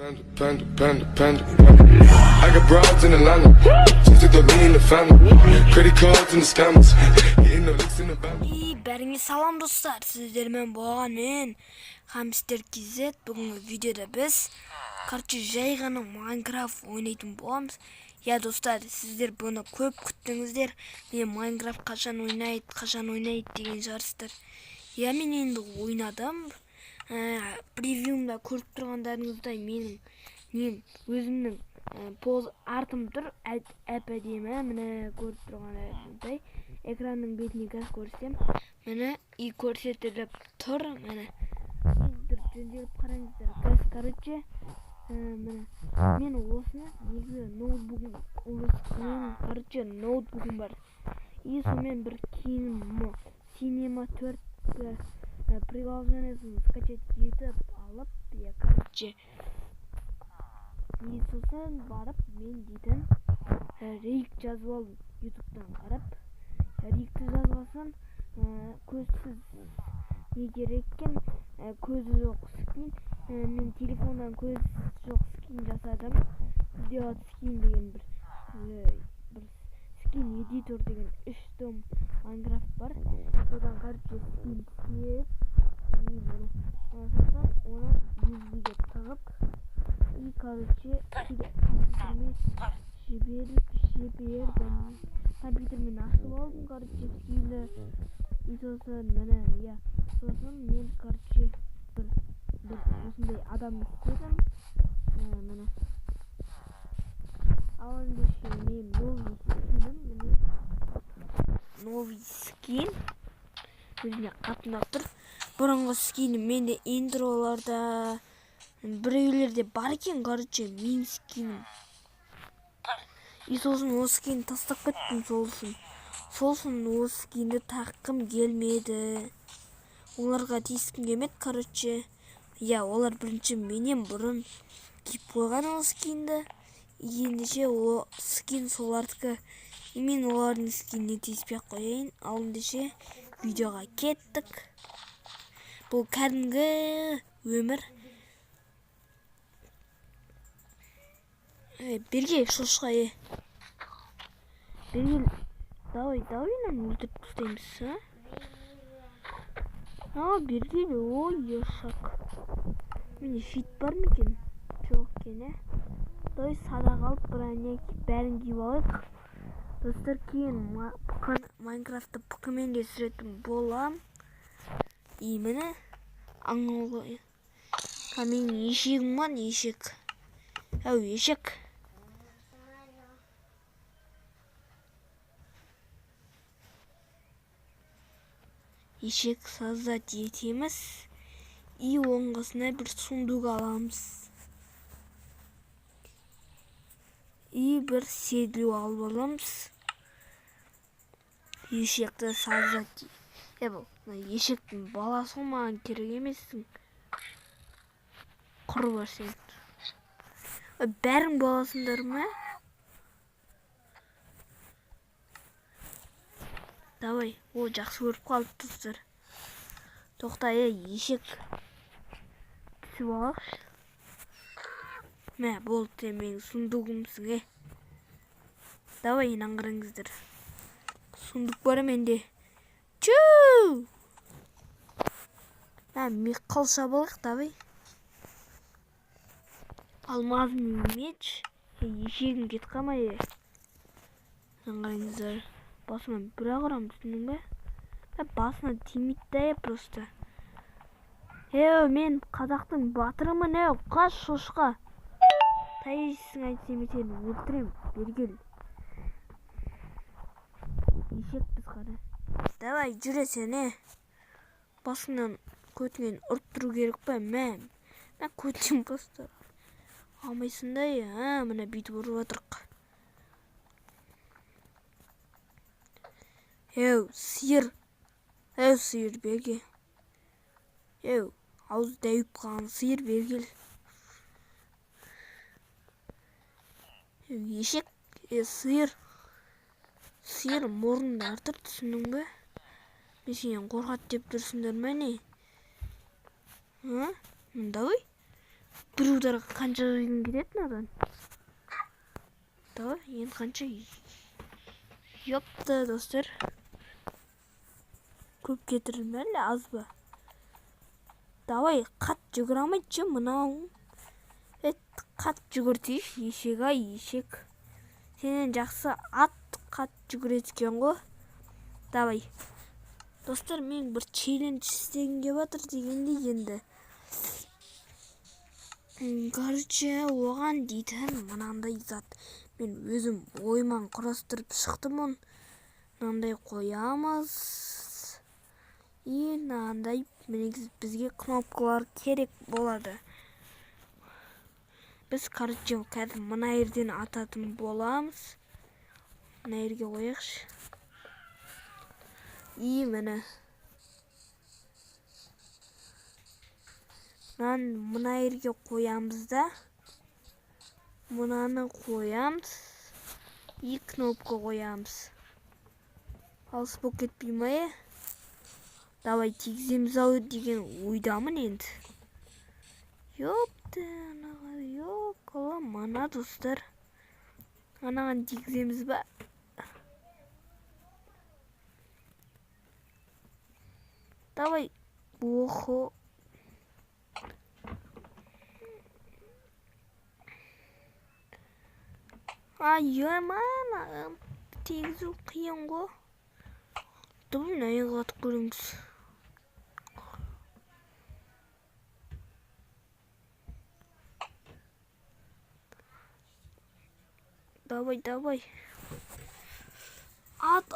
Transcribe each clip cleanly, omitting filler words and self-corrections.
Panda. I got broads in Atlanta. Just took the lean in the family. Credit cards and the scammers. Hitting the licks in the band. Бәріңе салам достар, сіздермен болған мен Хамстер KZ. Бүгінгі видеода біз жай ғана Майнкрафт ойнайтын боламыз. Достар, сіздер бұны көп күттіңіздер. Мен Майнкрафт қашан ойнайды деген жарыстар. Мен енді ойнадым. Превьюмда көріп тұрғандарыңыздай менің өзімнің поз артым тұр, әп-әдемі, міне көріп тұрғандарыңыздай. Экранның бетіне газ көрсем, міне и көрсетіліп тұр, міне. Сіздер жөнделіп қараңыздар, газ короче, міне. Мен осыны негізі ноутбугым бар. И сонымен бір киінім Cinema 4 приложениесін скачать етіп алып, короче. И сосын барып мен дейтін рейк жазып алдым ютубтан қарап. Рейкті жазғасын көзсіз не керек екен, көзі жоқ скин. Мен телефоннан көз жоқ скин жасадым. Сделать скин деген бір скин эдитор деген 3 том Майнкрафт бар. Содан короче скин істеп, сосын оны USB'ге тығып, и короче жібердім. Компьютермен ашып алдым, короче скинді. И сосын міне, сосын мен короче бір осындай адам істедім. Міне. Ал ендеше мен новый скин өзіне қатынап тұр. Бұрынғы скинім менде интроларда біреулерде бар екен, короче, мен скинім. И сосын осы скинді тастап кеттім, сосын осы скинді таққым келмеді. Оларға тиіскім келмеді, короче. Олар бірінші менен бұрын киіп қойған ол скинді. Ендеше о скин солардікі. И мен олардың скиніне тиіспей қояйын. Ал ендеше видеоға кеттік. Бұл кәдімгі өмір. Берге шошқа Берге, давай өлтіріп тастаймыз, Берге, ешак. Менде фит бар ма екен? Жоқ екен, Давай садақ алып, бәрін киіп алайық. Достар, кейін Майнкрафтты пұқымен де сүретін болам. И міне, аңылғы. Менің ешегім бар, ешек. Ешек. Ешек создать етеміз. И оңғысына бір сундук аламыз. И бір седлю алып аламыз. Ешекті создать. Ешектің баласы маған керек емессің. Құр бар сен. Бәрің баласындар ма? Давай, жақсы көріп қалып тұстар. Тоқта, ешек түсіп алақшы. Болды, менің сундугымсың, Давай, инаңғырыңыздар. Сундук бар менде. Чуу! Мен қалша болық, давай. Алмазный меч. Ешегім кет қамай. Инаңғырыңыздар. Басына бір ағырам, түсінің бе? Басына тимейді просто. Мен қазақтың батырымын, қаш шошқа. Тайсың айтсем сені өлтірем, Бергел. Ешек біз қара. Давай, жүре сен, Басыңнан көтінен ұрттыру керек па? Мен көтін басты. Алмайсындай, міне бүйтіп ұрып атырық. Сиыр. Сиыр, Берге. Ауыз дәйіп қалған сиыр, Бергел. Ешек, сиыр. Сиыр мұрынды артыр, түсінің бе? Мен сенен қорқат деп тұрсыңдар ма не? Давай. бір ударға қанша жиын кетеді надан? Давай, енді қанша? Ёпта, достар. Көп кетірдім әлі, аз ба? Давай, қат жүгір алмайды мынау. Қат жүгіртейік, ешек-ай, ешек. Сенен жақсы ат қат жүгіреткен ғой. Давай. Достар, мен бір челлендж істегім кеп жатыр дегенде енді. Короче, оған дейтін мынандай зат. Мен өзім ойыман құрастырып шықтым оны. Мынандай қоямыз. И мынандай бізге кнопкалар керек болады. Біз, короче, қазір мына жерден ататын боламыз. Мына жерге қояқшы. И міне. Мына жерге қоямыз да. Мынаны қоямыз. И кнопка қоямыз. Алыс болып кетпей ме? Давай тигіземіз ау деген ойдамын енді. Ёпты, анаға yok ола мана достар. Анаған тигіземіз ба? Давай. Охо. Мана тигізу қиын ғой. Дұбын аяғы атып көріңіз. Давай. Ат.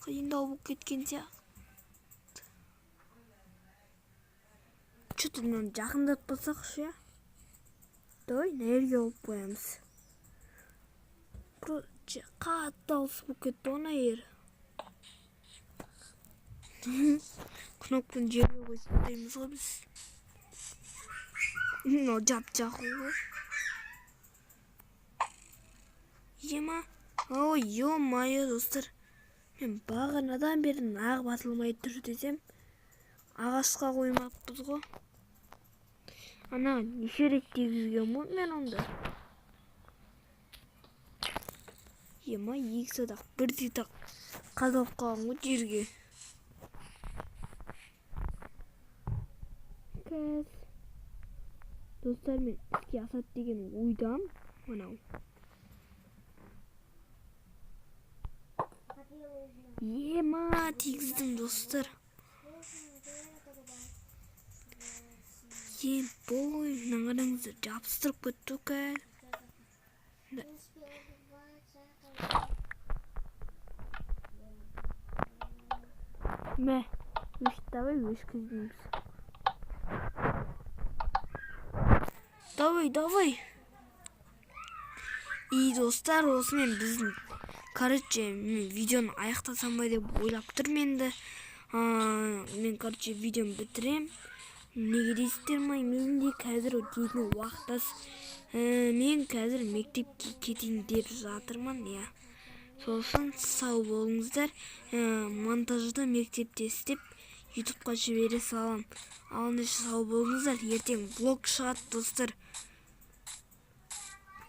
Қиындау болып кеткен сияқты. Что-то мынаны жақындатпасақшы, я? Давай, нәрге алып қоямыз. Короче, қатты алыс болып кетті оны ер. Кнопканы жерге қойып қоймыз ғой біз. Мынау жап-жақын ғой. Ема, ой, ё-майо, достар. Мен бағанадан бері нағып атылмай тұр десем, ағашқа қоймаппыз ғой. Ана, неше рет тегізген ғой мен онда. Ема, екі садақ, бірдей тақ қазалып қалған ғой жерге. Достар, мен іске асат деген ойдам. Мынау. Ема, тегіздім, достар. Бой, наңғаныңызды жабыстырып көтті кәл. Мә, давай өшкізбейміз. Давай. И достар, осымен біздің, короче, мен видеоны аяқтасам ба деп ойлап тұрмын енді. Мен, короче, видеоны бітірем. Неге дейсіздер ма? Мен де қазір дейтін уақыттас. Мен қазір мектепке кетейін деп жатырмын, я. Сосын сау болыңыздар. Монтажды мектепте істеп, ютубқа жібере салам. Ал сау болыңыздар. Ертең блог шығады, достар.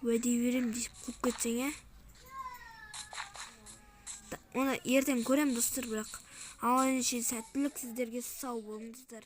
Уәде берем деп қуып кетсең, Оны ертең көрем, достар, бірақ. Ал сәттілік сіздерге, сау болыңыздар.